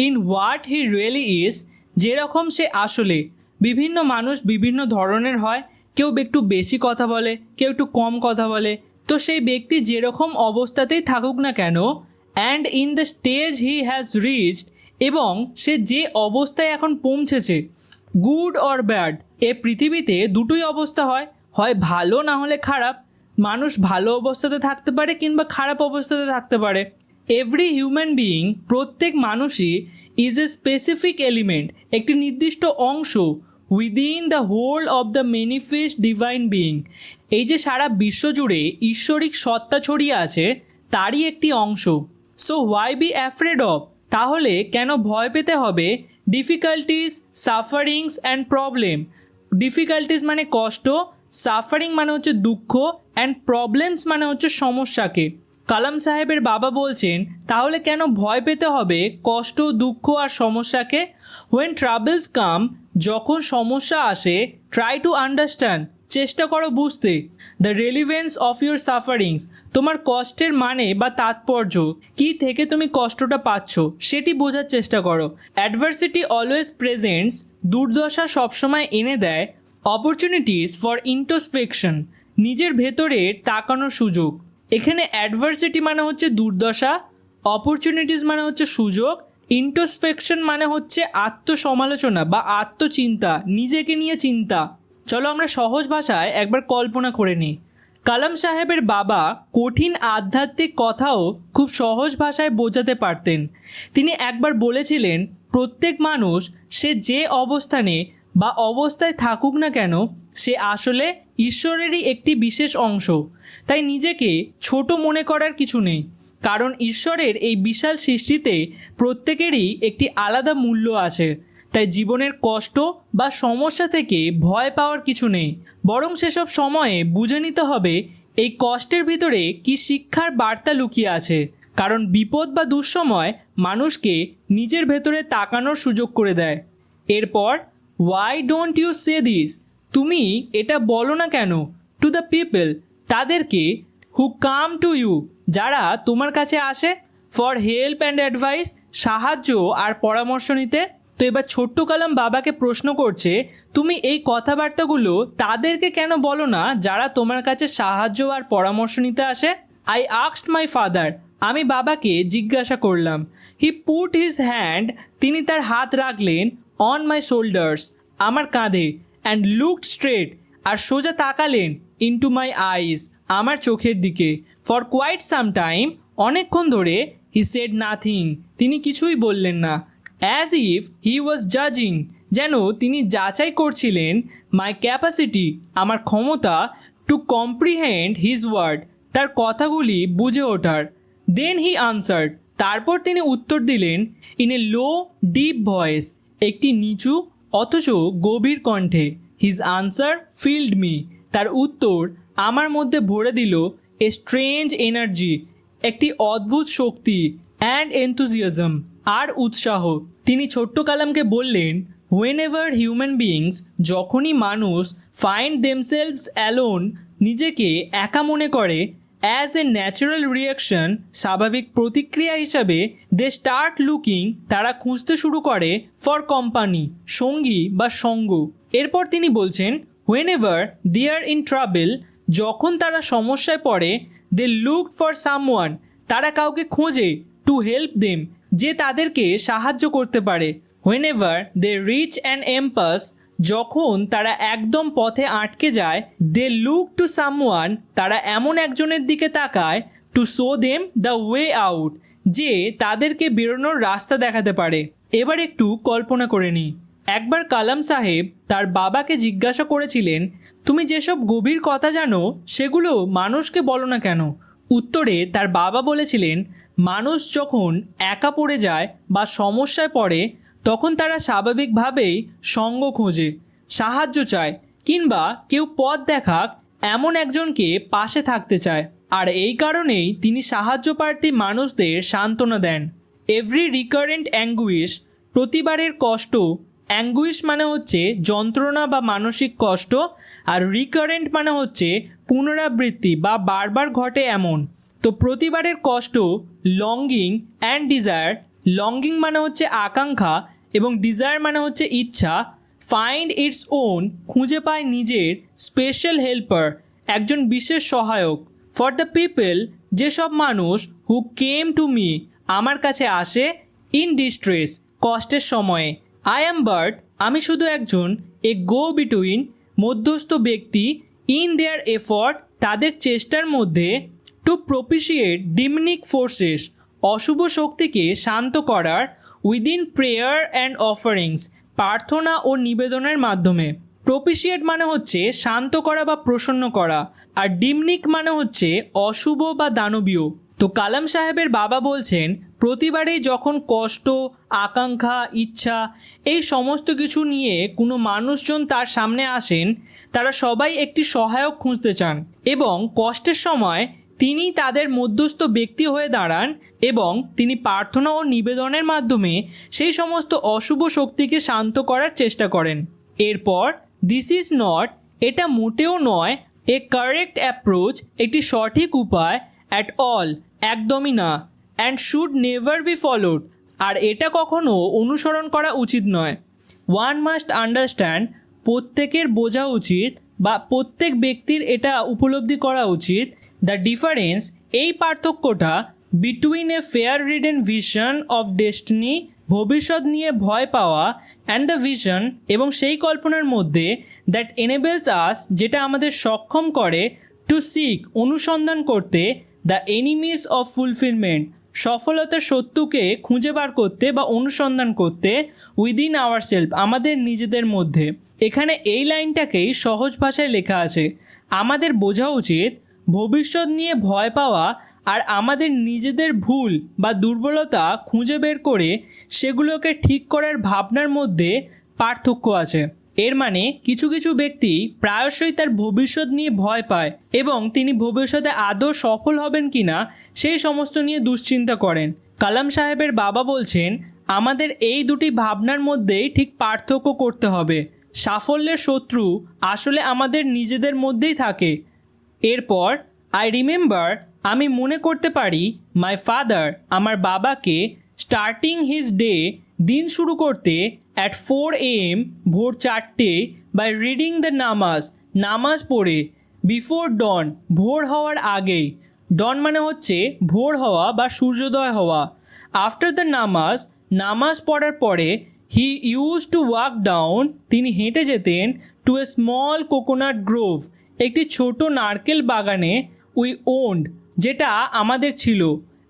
in what he really is, যেরকম সে আসলে। বিভিন্ন মানুষ বিভিন্ন ধরনের হয়, কেউ একটু বেশি কথা বলে, কেউ একটু কম কথা বলে, তো সেই ব্যক্তি যেরকম অবস্থাতেই থাকুক না কেন, and in the stage he has reached, এবং সে যে অবস্থায় এখন পৌঁছেছে, গুড অর ব্যাড, এ পৃথিবীতে দুটোই অবস্থা হয়, হয় ভালো না হলে খারাপ। মানুষ ভালো অবস্থাতে থাকতে পারে কিংবা খারাপ অবস্থাতে থাকতে পারে। এভরি হিউম্যান বিইং, প্রত্যেক মানুষই, ইজ এ স্পেসিফিক এলিমেন্ট, একটি নির্দিষ্ট অংশ, within the whole of the manifest divine being, এই যে সারা বিশ্ব জুড়ে ঈশ্বরিক সত্তা ছড়িয়ে আছে তারই একটি অংশ। So why be afraid of, তাহলে কেন ভয় পেতে হবে difficulties, sufferings and problem. Difficulties মানে কষ্ট, সাফারিং মানে হচ্ছে দুঃখ, অ্যান্ড প্রবলেমস মানে হচ্ছে সমস্যাকে। কালাম সাহেবের বাবা বলছেন তাহলে কেন ভয় পেতে হবে কষ্ট, দুঃখ আর সমস্যাকে। হোয়েন ট্রাভেলস কাম, যখন সমস্যা আসে, ট্রাই টু আন্ডারস্ট্যান্ড, চেষ্টা করো বুঝতে, the relevance of your sufferings, তোমার কষ্টের মানে বা তাৎপর্য কী থেকে তুমি কষ্টটা পাচ্ছ সেটি বোঝার চেষ্টা করো। অ্যাডভার্সিটি অলওয়েজ প্রেজেন্টস, দুর্দশা সবসময় এনে দেয় অপরচুনিটিস ফর ইন্ট্রোস্পেকশন, নিজের ভেতরে তাকানোর সুযোগ। এখানে অ্যাডভার্সিটি মানে হচ্ছে দুর্দশা, অপরচুনিটিস মানে হচ্ছে সুযোগ, ইন্ট্রোস্পেকশন মানে হচ্ছে আত্মসমালোচনা বা আত্মচিন্তা, নিজেকে নিয়ে চিন্তা। চলো আমরা সহজ ভাষায় একবার কল্পনা করে নিই। কালাম সাহেবের বাবা কঠিন আধ্যাত্মিক কথাও খুব সহজ ভাষায় বোঝাতে পারতেন। তিনি একবার বলেছিলেন প্রত্যেক মানুষ সে যে অবস্থানে বা অবস্থায় থাকুক না কেন, সে আসলে ঈশ্বরেরই একটি বিশেষ অংশ। তাই নিজেকে ছোট মনে করার কিছু নেই, কারণ ঈশ্বরের এই বিশাল সৃষ্টিতে প্রত্যেকেরই একটি আলাদা মূল্য আছে। তাই জীবনের কষ্ট বা সমস্যা থেকে ভয় পাওয়ার কিছু নেই, বরং সেসব সময়ে বুঝে নিতে হবে এই কষ্টের ভিতরে কি শিক্ষার বার্তা লুকিয়ে আছে। কারণ বিপদ বা দুঃসময় মানুষকে নিজের ভেতরে তাকানোর সুযোগ করে দেয়। এরপর why don't you say this, তুমি এটা বলো না কেন, টু দ্য পিপল, তাদেরকে, হু কাম টু ইউ, যারা তোমার কাছে আসে, ফর হেল্প অ্যান্ড অ্যাডভাইস, সাহায্য আর পরামর্শ নিতে। তো এবার ছোট্ট কালাম বাবাকে প্রশ্ন করছে তুমি এই কথাবার্তাগুলো তাদেরকে কেন বলো না যারা তোমার কাছে সাহায্য আর পরামর্শ নিতে আসে। আই আস্কড মাই ফাদার, আমি বাবাকে জিজ্ঞাসা করলাম। হি পুট হিজ হ্যান্ড, তিনি তার হাত রাখলেন, অন মাই শোল্ডার্স, আমার কাঁধে, অ্যান্ড লুকড স্ট্রেট, আর সোজা তাকালেন, ইনটু মাই আইস, আমার চোখের দিকে। ফর কোয়াইট সাম টাইম, অনেকক্ষণ ধরে, হি সেড নাথিং, তিনি কিছুই বললেন না। অ্যাজ ইফ হি ওয়াজ জাজিং, যেন তিনি যাচাই করছিলেন, মাই ক্যাপাসিটি, আমার ক্ষমতা, টু কম্প্রিহেন্ড হিজ ওয়ার্ড, তার কথাগুলি বুঝে ওঠার। দেন হি আনসার্ড, তারপর তিনি উত্তর দিলেন, in a low deep voice, একটি নিচু অথচ গভীর কণ্ঠে। হিজ আনসার ফিল্ড মি, তার উত্তর আমার মধ্যে ভরে দিল এ স্ট্রেঞ্জ এনার্জি, একটি অদ্ভুত শক্তি, অ্যান্ড এনথুজিয়াজম, আর উৎসাহ। তিনি ছোট্ট কালামকে বললেন, হোয়েন এভার হিউম্যান বিইংস, যখনই মানুষ ফাইন্ড দেমসেলভস অ্যালোন, নিজেকে একা মনে করে, অ্যাজ এ ন্যাচারাল রিয়াকশন, স্বাভাবিক প্রতিক্রিয়া হিসাবে, দে স্টার্ট লুকিং, তারা খুঁজতে শুরু করে, ফর কোম্পানি, সঙ্গী বা সঙ্গ। এরপর তিনি বলছেন, whenever they are in trouble, যখন তারা সমস্যায় পড়ে, দে লুক ফর সামওয়ান, তারা কাউকে খোঁজে, টু হেল্প দেম, যে তাদেরকে সাহায্য করতে পারে। Whenever they reach an impasse, যখন তারা একদম পথে আটকে যায়, দে লুক টু সামওয়ান, তারা এমন একজনের দিকে তাকায়, to show them the way out, যে তাদেরকে বেরোনোর রাস্তা দেখাতে পারে। এবার একটু কল্পনা করে নিই, একবার কালাম সাহেব তার বাবাকে জিজ্ঞাসা করেছিলেন, তুমি যেসব গভীর কথা জানো সেগুলো মানুষকে বলো না কেন। উত্তরে তার বাবা বলেছিলেন, মানুষ যখন একা পড়ে যায় বা সমস্যায় পড়ে, তখন তারা স্বাভাবিকভাবেই সঙ্গ খোঁজে, সাহায্য চায়, কিংবা কেউ পথ দেখাক, এমন একজনকে পাশে থাকতে চায়, আর এই কারণেই তিনি সাহায্য প্রার্থী মানুষদের সান্ত্বনা দেন। এভরি রিকারেন্ট অ্যাঙ্গুইশ, প্রতিবারের কষ্ট। অ্যাঙ্গুইশ মানে হচ্ছে যন্ত্রণা বা মানসিক কষ্ট, আর রিকারেন্ট মানে হচ্ছে পুনরাবৃত্তি বা বারবার ঘটে এমন। তো প্রতিবারের কষ্ট লঙ্গিং অ্যান্ড ডিজায়ার। লঙ্গিং মানে হচ্ছে আকাঙ্ক্ষা এবং ডিজায়ার মানে হচ্ছে ইচ্ছা। ফাইন্ড ইটস ওন, খুঁজে পায় নিজের। স্পেশাল হেল্পার, একজন বিশেষ সহায়ক। ফর দ্য পিপল, যেসব মানুষ। হু কেম টু মি, আমার কাছে আসে। ইন ডিস্ট্রেস, কষ্টের সময়ে। আই অ্যাম বাট, আমি শুধু একজন। এ গো বিটুইন, মধ্যস্থ ব্যক্তি। ইন দেয়ার এফর্ট, তাদের চেষ্টার মধ্যে। টু প্রপিশিয়েট ডিমনিক ফোর্সেস, অশুভ শক্তিকে শান্ত করার। উইদিন প্রেয়ার অ্যান্ড অফারিংস, প্রার্থনা ও নিবেদনের মাধ্যমে। প্রপিশিয়েট মানে হচ্ছে শান্ত করা বা প্রসন্ন করা, আর ডিমনিক মানে হচ্ছে অশুভ বা দানবীয়। তো কালাম সাহেবের বাবা বলছেন প্রতিবারেই যখন কষ্ট, আকাঙ্ক্ষা, ইচ্ছা এই সমস্ত কিছু নিয়ে কোনো মানুষজন তার সামনে আসেন, তারা সবাই একটি সহায়ক খুঁজতে চান এবং কষ্টের সময় তিনি তাদের মধ্যস্থ ব্যক্তি হয়ে দাঁড়ান এবং তিনি প্রার্থনা ও নিবেদনের মাধ্যমে সেই সমস্ত অশুভ শক্তিকে শান্ত করার চেষ্টা করেন। এরপর দিস ইজ নট, এটা মোটেও নয়। এ কারেক্ট অ্যাপ্রোচ, একটি সঠিক উপায়। অ্যাট অল, একদমই না। And should never be followed, আর এটা কখনো অনুসরণ করা উচিত নয়। ওয়ান মাস্ট আন্ডারস্ট্যান্ড, প্রত্যেকের বোঝা উচিত বা প্রত্যেক ব্যক্তির এটা উপলব্ধি করা উচিত। দ্য ডিফারেন্স, এই পার্থক্যটা। Between a fair ridden vision of destiny, ভবিষ্যৎ নিয়ে ভয় পাওয়া। অ্যান্ড দ্য ভিশন, এবং সেই কল্পনার মধ্যে। দ্যাট এনেবেলস আস, যেটা আমাদের সক্ষম করে। টু সিক, অনুসন্ধান করতে। দ্য এনিমিস অফ ফুলফিলমেন্ট, সফলতার শত্রুকে খুঁজে বার করতে বা অনুসন্ধান করতে। উইদিন আওয়ার সেলফ, আমাদের নিজেদের মধ্যে। এখানে এই লাইনটাকেই সহজ ভাষায় লেখা আছে। আমাদের বোঝা উচিত ভবিষ্যৎ নিয়ে ভয় পাওয়া আর আমাদের নিজেদের ভুল বা দুর্বলতা খুঁজে বের করে সেগুলোকে ঠিক করার ভাবনার মধ্যে পার্থক্য আছে। এর মানে কিছু কিছু ব্যক্তি প্রায়শই তার ভবিষ্যৎ নিয়ে ভয় পায় এবং তিনি ভবিষ্যতে আদৌ সফল হবেন কিনা সেই সমস্ত নিয়ে দুশ্চিন্তা করেন। কালাম সাহেবের বাবা বলছেন আমাদের এই দুটি ভাবনার মধ্যেই ঠিক পার্থক্য করতে হবে। সাফল্যের শত্রু আসলে আমাদের নিজেদের মধ্যেই থাকে। এরপর আই রিমেম্বার, আমি মনে করতে পারি। মাই ফাদার, আমার বাবাকে। স্টার্টিং হিজ ডে, দিন শুরু করতে। অ্যাট 4 AM, ভোর 4টে। বাই রিডিং দ্য নামাজ, নামাজ পড়ে। বিফোর ডন, ভোর হওয়ার আগেই। ডন মানে হচ্ছে ভোর হওয়া বা সূর্যোদয় হওয়া। আফটার দ্য নামাজ, নামাজ পড়ার পরে। He use to walk down, তিনি হেঁটে যেতেন। Two a small coconut Grove, একটি ছোট নারকেল বাগানে। উই ওন্ড, যেটা আমাদের ছিল।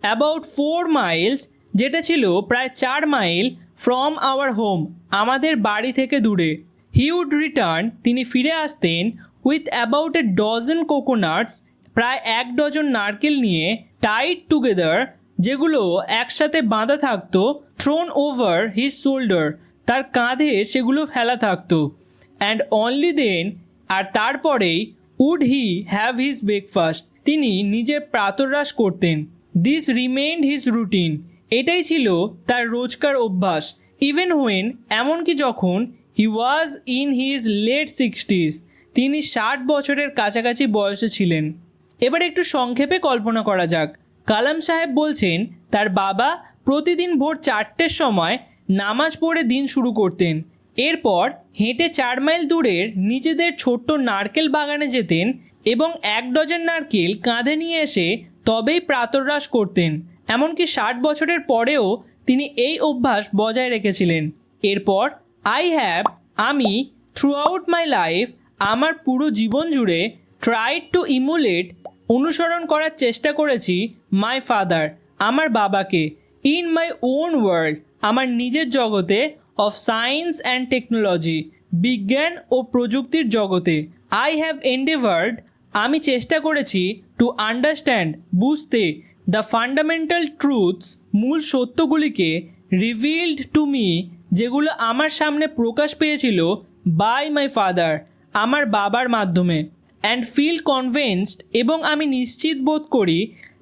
অ্যাবাউট 4 miles, যেটা ছিল প্রায় 4 মাইল। ফ্রম আওয়ার হোম, আমাদের বাড়ি থেকে দূরে। হি উড রিটার্ন, তিনি ফিরে আসতেন। উইথ অ্যাবাউট এ ডজন কোকোনাটস, প্রায় 1 ডজন নারকেল নিয়ে। টাইড টুগেদার, যেগুলো একসাথে বাঁধা থাকতো। থ্রোন ওভার হিজ শোল্ডার, তার কাঁধে সেগুলো ফেলা থাকতো। অ্যান্ড অনলি দেন, আর তারপরেই। Would he have his breakfast, তিনি নিজের প্রাতরাশ করতেন। দিস রিমেইন্ড হিজ রুটিন, এটাই ছিল তার রোজকার অভ্যাস। ইভেন হোয়েন, এমনকি যখন। He was in his late 60s, তিনি 60 বছরের কাছাকাছি বয়সে ছিলেন। এবার একটু সংক্ষেপে কল্পনা করা যাক। কালাম সাহেব বলছেন তার বাবা প্রতিদিন ভোর 4টের সময় নামাজ পড়ে দিন শুরু করতেন। এরপর হেঁটে 4 মাইল দূরের নিজেদের ছোট্ট নারকেল বাগানে যেতেন এবং 1 ডজন নারকেল কাঁধে নিয়ে এসে তবেই প্রাতরাশ করতেন। এমনকি 60 বছরের পরেও তিনি এই অভ্যাস বজায় রেখেছিলেন। এরপর আই হ্যাভ, আমি। থ্রু আউট মাই লাইফ, আমার পুরো জীবন জুড়ে। ট্রাইড টু ইমুলেট, অনুসরণ করার চেষ্টা করেছি। মাই ফাদার, আমার বাবাকে। ইন মাই ওন ওয়ার্ল্ড, আমার নিজের জগতে। অফ সায়েন্স অ্যান্ড টেকনোলজি, বিজ্ঞান ও প্রযুক্তির জগতে। আই হ্যাভ এন্ডেভার্ড, আমি চেষ্টা করেছি। টু আন্ডারস্ট্যান্ড, বুঝতে। দ্য ফান্ডামেন্টাল ট্রুথস, মূল সত্যগুলিকে। রিভিলড টু মি, যেগুলো আমার সামনে প্রকাশ পেয়েছিল। বাই মাই ফাদার, আমার বাবার মাধ্যমে। অ্যান্ড ফিল কনভিন্সড, এবং আমি নিশ্চিত বোধ করি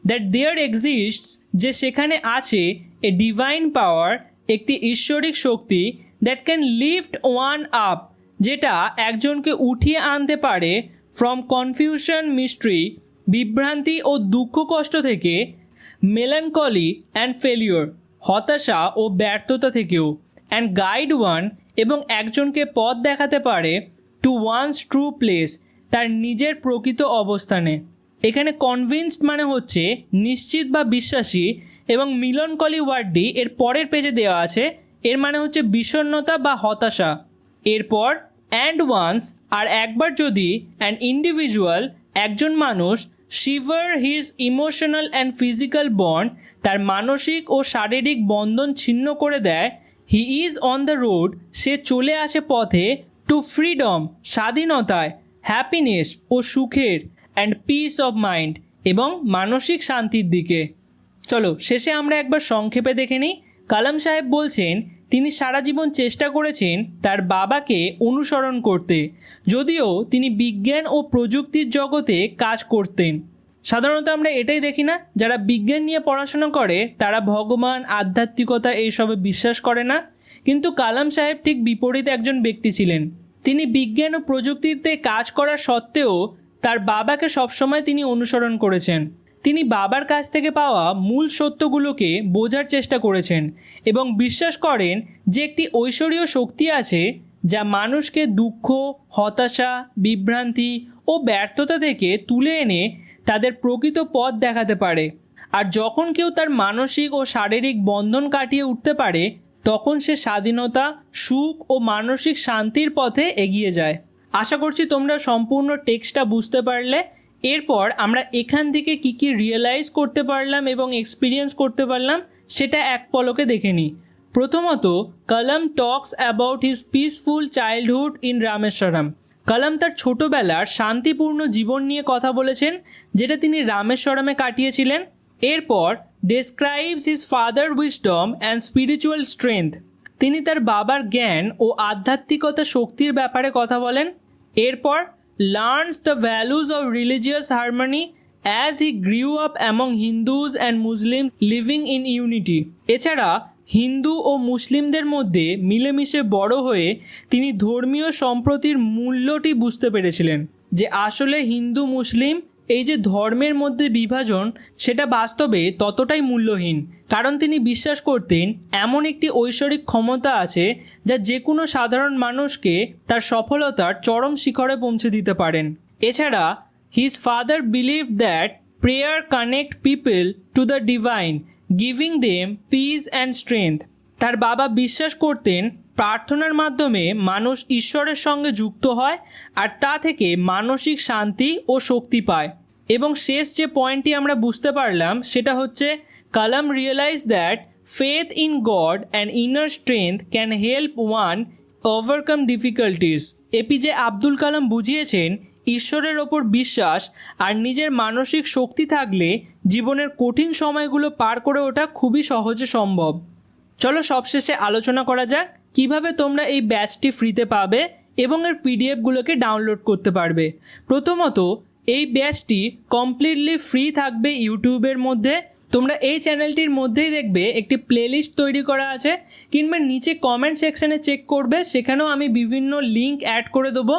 দ্যাট দেয়ার এক্সিস্টস, যে সেখানে আছে এ ডিভাইন পাওয়ার, একটি ঈশ্বরিক শক্তি, that can lift one up, যেটা একজনকে উঠিয়ে আনতে পারে ফ্রম কনফিউশন, মিস্ট্রি, বিভ্রান্তি ও দুঃখ কষ্ট থেকে, মেলানকলি অ্যান্ড ফেলিওর, হতাশা ও ব্যর্থতা থেকেও, অ্যান্ড গাইড ওয়ান, এবং একজনকে পথ দেখাতে পারে টু ওয়ানস ট্রু প্লেস, তার নিজের প্রকৃত অবস্থানে। এখানে কনভিন্সড মানে হচ্ছে নিশ্চিত বা বিশ্বাসী, এবং মিলনকলি ওয়ার্ডটি এর পরের পেজে দেওয়া আছে, এর মানে হচ্ছে বিষণ্ণতা বা হতাশা। এরপর অ্যান্ড ওয়ান্স, আর একবার যদি, অ্যান ইন্ডিভিজুয়াল, একজন মানুষ, sever his emotional and physical bond, তার মানসিক ও শারীরিক বন্ধন ছিন্ন করে দেয়, he is on the road, সে চলে আসে পথে, টু ফ্রিডম, স্বাধীনতায়, হ্যাপিনেস ও সুখের, অ্যান্ড পিস অফ মাইন্ড, এবং মানসিক শান্তির দিকে। চলো শেষে আমরা একবার সংক্ষেপে দেখে নিই। কালাম সাহেব বলছেন তিনি সারা জীবন চেষ্টা করেছেন তার বাবাকে অনুসরণ করতে, যদিও তিনি বিজ্ঞান ও প্রযুক্তির জগতে কাজ করতেন। সাধারণত আমরা এটাই দেখি না, যারা বিজ্ঞান নিয়ে পড়াশোনা করে তারা ভগবান, আধ্যাত্মিকতা এইসবে বিশ্বাস করে না, কিন্তু কালাম সাহেব ঠিক বিপরীত একজন ব্যক্তি ছিলেন। তিনি বিজ্ঞান ও প্রযুক্তিতে কাজ করার সত্ত্বেও তার বাবাকে সবসময় তিনি অনুসরণ করেছেন। তিনি বাবার কাছ থেকে পাওয়া মূল সত্যগুলোকে বোঝার চেষ্টা করেছেন এবং বিশ্বাস করেন যে একটি ঐশ্বরীয় শক্তি আছে যা মানুষকে দুঃখ, হতাশা, বিভ্রান্তি ও ব্যর্থতা থেকে তুলে এনে তাদের প্রকৃত পথ দেখাতে পারে। আর যখন কেউ তার মানসিক ও শারীরিক বন্ধন কাটিয়ে উঠতে পারে, তখন সে স্বাধীনতা, সুখ ও মানসিক শান্তির পথে এগিয়ে যায়। আশা করছি তোমরা সম্পূর্ণ টেক্সটটা বুঝতে পারলে। এরপর আমরা এখান থেকে কী কী রিয়েলাইজ করতে পারলাম এবং এক্সপিরিয়েন্স করতে পারলাম সেটা এক পলকে দেখে নিই। প্রথমত, Kalam talks about his peaceful childhood in Rameswaram. Kalam তার ছোটোবেলার শান্তিপূর্ণ জীবন নিয়ে কথা বলেছেন, যেটা তিনি রামেশ্বরমে কাটিয়েছিলেন। এরপর describes his father wisdom and spiritual strength. তিনি তার বাবার জ্ঞান ও আধ্যাত্মিকতা শক্তির ব্যাপারে কথা বলেন। এরপর learns the values of religious harmony as he grew up among Hindus and Muslims living in unity. এছাড়া হিন্দু ও মুসলিমদের মধ্যে মিলেমিশে বড় হয়ে তিনি ধর্মীয় সম্প্রীতির মূল্যটি বুঝতে পেরেছিলেন, যে আসলে হিন্দু মুসলিম এই যে ধর্মের মধ্যে বিভাজন, সেটা বাস্তবে ততটাই মূল্যহীন, কারণ তিনি বিশ্বাস করতেন এমন একটি ঐশ্বরিক ক্ষমতা আছে যা যে কোনো সাধারণ মানুষকে তার সফলতার চরম শিখরে পৌঁছে দিতে পারেন। এছাড়া his father believe that prayer connect people to the divine, giving them piece and strength. তার বাবা বিশ্বাস করতেন প্রার্থনার মাধ্যমে মানুষ ঈশ্বরের সঙ্গে যুক্ত হয় আর তা থেকে মানসিক শান্তি ও শক্তি পায়। এবং শেষ যে পয়েন্টটি আমরা বুঝতে পারলাম সেটা হচ্ছে, Kalam realise that faith in God and inner strength can help one overcome difficulties. APJ Abdul Kalam বুঝিয়েছেন ঈশ্বরের ওপর বিশ্বাস আর নিজের মানসিক শক্তি থাকলে জীবনের কঠিন সময়গুলো পার করে ওঠা খুবই সহজে সম্ভব। চলো সবশেষে আলোচনা করা যাক কিভাবে তোমরা এই ব্যাচটি ফ্রিতে পাবে এবং এর পিডিএফগুলোকে ডাউনলোড করতে পারবে। প্রথমত, এই ব্যাচটি কমপ্লিটলি ফ্রি থাকবে ইউটিউবের মধ্যে। তোমরা এই চ্যানেলটির মধ্যেই দেখবে একটি প্লেলিস্ট তৈরি করা আছে, কিংবা নিচে কমেন্ট সেকশানে চেক করবে, সেখানেও আমি বিভিন্ন লিঙ্ক অ্যাড করে দেবো।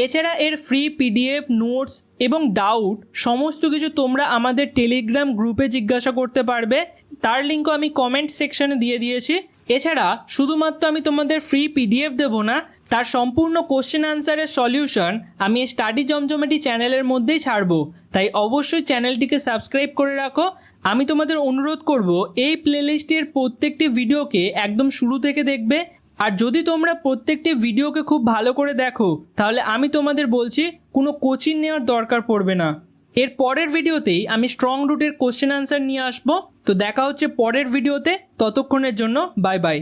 এছাড়া এর ফ্রি পিডিএফ, নোটস এবং ডাউট সমস্ত কিছু তোমরা আমাদের টেলিগ্রাম গ্রুপে জিজ্ঞাসা করতে পারবে, তার লিঙ্কও আমি কমেন্ট সেকশানে দিয়ে দিয়েছি। এছাড়া শুধুমাত্র আমি তোমাদের ফ্রি পিডিএফ দেবো না, তার সম্পূর্ণ কোশ্চেন আনসারের সলিউশন আমি স্টাডি জমজমাটি চ্যানেলের মধ্যেই ছাড়বো, তাই অবশ্যই চ্যানেলটিকে সাবস্ক্রাইব করে রাখো। আমি তোমাদের অনুরোধ করব এই প্লেলিস্টের প্রত্যেকটি ভিডিওকে একদম শুরু থেকে দেখবে, আর যদি তোমরা প্রত্যেকটি ভিডিওকে খুব ভালো করে দেখো তাহলে আমি তোমাদের বলছি কোনো কোচিং নেওয়ার দরকার পড়বে না। এর পরের ভিডিওতেই আমি স্ট্রং রুটের কোশ্চেন আনসার নিয়ে আসবো। তো দেখা হচ্ছে পরের ভিডিওতে, ততক্ষণের জন্য বাই বাই।